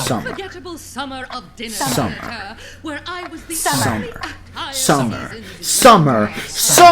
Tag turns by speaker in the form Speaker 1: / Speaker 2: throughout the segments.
Speaker 1: unforgettable summer of dinner theater, where I was the
Speaker 2: Summer.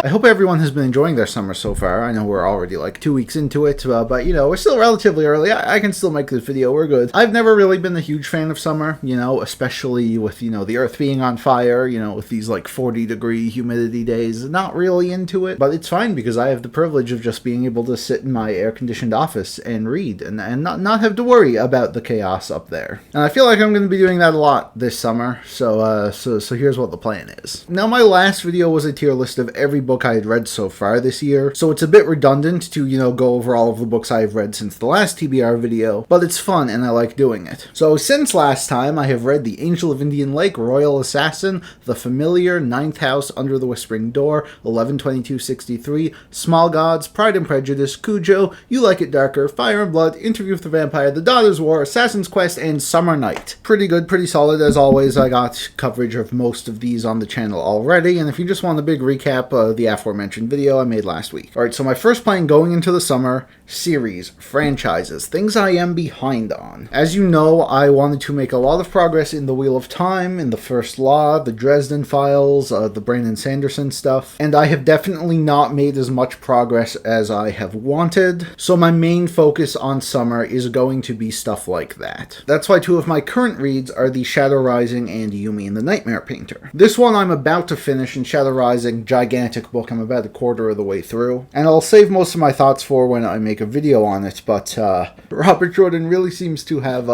Speaker 2: I hope everyone has been enjoying their summer so far. I know we're already like 2 weeks into it, but you know, we're still relatively early. I can still make this video. We're good. I've never really been a huge fan of summer, you know, especially with, you know, the earth being on fire, you know, with these like 40-degree humidity days. Not really into it, but it's fine because I have the privilege of just being able to sit in my air-conditioned office and read and not have to worry about the chaos up there. And I feel like I'm going to be doing that a lot this summer, so here's what the plan is. Now, my last video was a tier list of every book I had read so far this year, so it's a bit redundant to, you know, go over all of the books I've read since the last TBR video, but it's fun and I like doing it. So since last time, I have read The Angel of Indian Lake, Royal Assassin, The Familiar, Ninth House, Under the Whispering Door, 11/22/63, Small Gods, Pride and Prejudice, Cujo, You Like It Darker, Fire and Blood, Interview with the Vampire, The Daughter's War, Assassin's Quest, and Summer Night. Pretty good, pretty solid as always. I got coverage of most of these on the channel already, and if you just want a big recap of the aforementioned video I made last week. Alright, so my first plan going into the summer, series, franchises, things I am behind on. As you know, I wanted to make a lot of progress in The Wheel of Time, in The First Law, the Dresden Files, the Brandon Sanderson stuff, and I have definitely not made as much progress as I have wanted, so my main focus on summer is going to be stuff like that. That's why two of my current reads are The Shadow Rising and Yumi and the Nightmare Painter. This one I'm about to finish, in Shadow Rising, gigantic book, I'm about a quarter of the way through, and I'll save most of my thoughts for when I make a video on it, but Robert Jordan really seems to have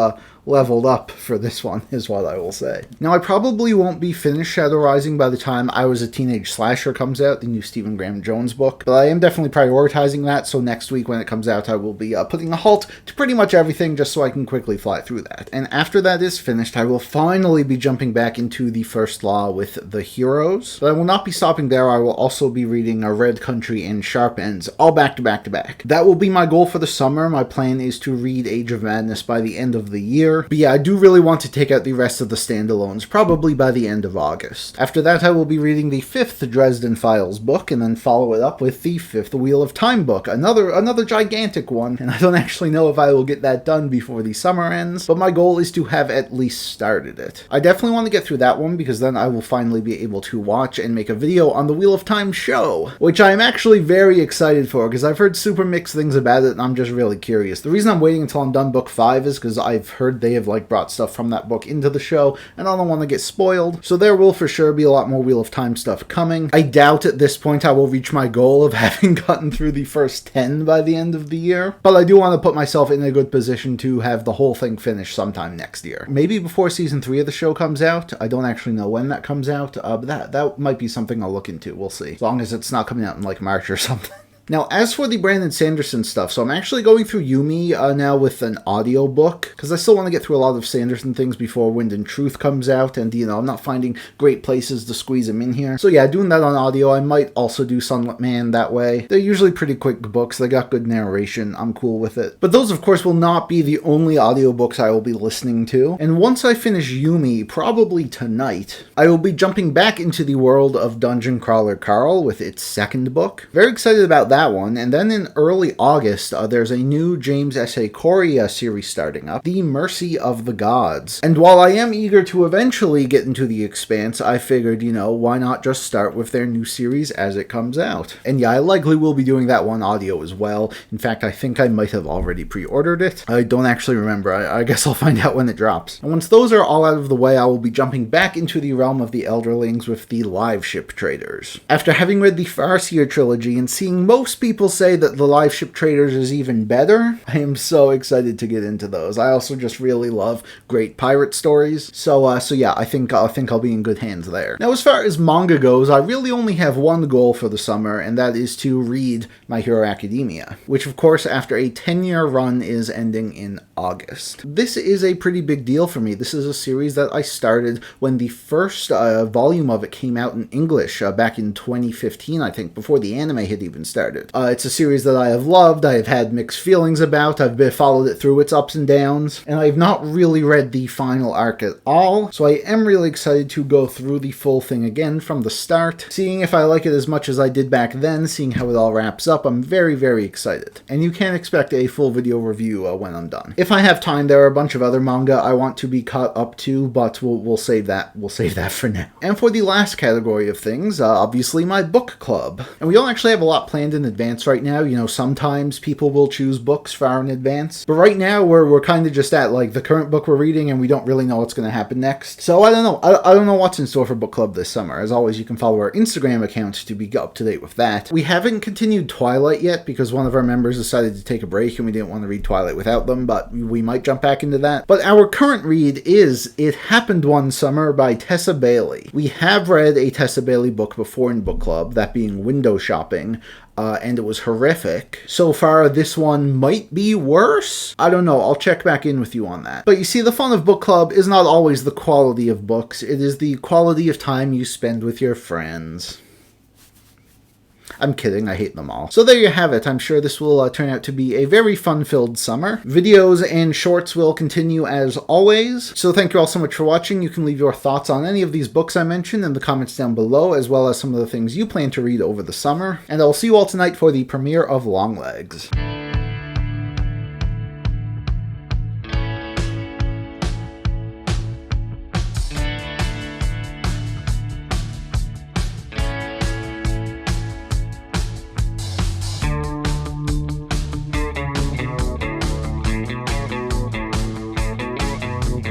Speaker 2: leveled up for this one, is what I will say. Now, I probably won't be finished Shadow Rising by the time I Was a Teenage Slasher comes out, the new Stephen Graham Jones book, but I am definitely prioritizing that, so next week when it comes out, I will be putting a halt to pretty much everything just so I can quickly fly through that. And after that is finished, I will finally be jumping back into The First Law with The Heroes, but I will not be stopping there. I will also be reading Red Country and Sharp Ends, all back to back to back. That will be my goal for the summer. My plan is to read Age of Madness by the end of the year. But yeah, I do really want to take out the rest of the standalones, probably by the end of August. After that, I will be reading the 5th Dresden Files book, and then follow it up with the 5th Wheel of Time book, another gigantic one, and I don't actually know if I will get that done before the summer ends, but my goal is to have at least started it. I definitely want to get through that one, because then I will finally be able to watch and make a video on the Wheel of Time show, which I am actually very excited for, because I've heard super mixed things about it, and I'm just really curious. The reason I'm waiting until I'm done book 5 is because I've heard they have brought stuff from that book into the show, and I don't want to get spoiled, so there will for sure be a lot more Wheel of Time stuff coming. I doubt at this point I will reach my goal of having gotten through the first 10 by the end of the year, but I do want to put myself in a good position to have the whole thing finished sometime next year. Maybe before season 3 of the show comes out. I don't actually know when that comes out, but that might be something I'll look into. We'll see. As long as it's not coming out in like March or something. Now, as for the Brandon Sanderson stuff, so I'm actually going through Yumi now with an audiobook, because I still want to get through a lot of Sanderson things before Wind and Truth comes out, and, you know, I'm not finding great places to squeeze them in here. So yeah, doing that on audio. I might also do Sunlit Man that way. They're usually pretty quick books. They got good narration. I'm cool with it. But those, of course, will not be the only audiobooks I will be listening to. And once I finish Yumi, probably tonight, I will be jumping back into the world of Dungeon Crawler Carl with its second book. Very excited about that one. And then in early August, there's a new James S.A. Corey series starting up, The Mercy of the Gods. And while I am eager to eventually get into The Expanse, I figured, you know, why not just start with their new series as it comes out? And yeah, I likely will be doing that one audio as well. In fact, I think I might have already pre-ordered it. I don't actually remember. I guess I'll find out when it drops. And once those are all out of the way, I will be jumping back into the realm of the Elderlings with the Live Ship Traders. After having read the Farseer trilogy and seeing most people say that the Live Ship Traders is even better, I am so excited to get into those. I also just really love great pirate stories, so yeah, I think I'll be in good hands there. Now, as far as manga goes, I really only have one goal for the summer, and that is to read My Hero Academia, which of course after a 10-year run is ending in August. This is a pretty big deal for me. This is a series that I started when the first volume of it came out in English back in 2015, I think, before the anime had even started. started. It's a series that I have loved, I have had mixed feelings about, I've followed it through its ups and downs, and I've not really read the final arc at all, so I am really excited to go through the full thing again from the start, seeing if I like it as much as I did back then, seeing how it all wraps up. I'm very, very excited. And you can expect a full video review when I'm done. If I have time, there are a bunch of other manga I want to be caught up to, but we'll save that. We'll save that for now. And for the last category of things, obviously my book club. And we don't actually have a lot planned in advance right now. You know, sometimes people will choose books far in advance, but right now we're kind of just at like the current book we're reading, and we don't really know what's going to happen next. So I don't know. I don't know what's in store for book club this summer. As always, you can follow our Instagram account to be up to date with that. We haven't continued Twilight yet because one of our members decided to take a break and we didn't want to read Twilight without them, but we might jump back into that. But our current read is It Happened One Summer by Tessa Bailey. We have read a Tessa Bailey book before in book club, that being Window Shopping. And it was horrific. So far, this one might be worse. I don't know. I'll check back in with you on that. But you see, the fun of book club is not always the quality of books. It is the quality of time you spend with your friends. I'm kidding, I hate them all. So there you have it. I'm sure this will turn out to be a very fun-filled summer. Videos and shorts will continue as always. So thank you all so much for watching. You can leave your thoughts on any of these books I mentioned in the comments down below, as well as some of the things you plan to read over the summer. And I'll see you all tonight for the premiere of Longlegs.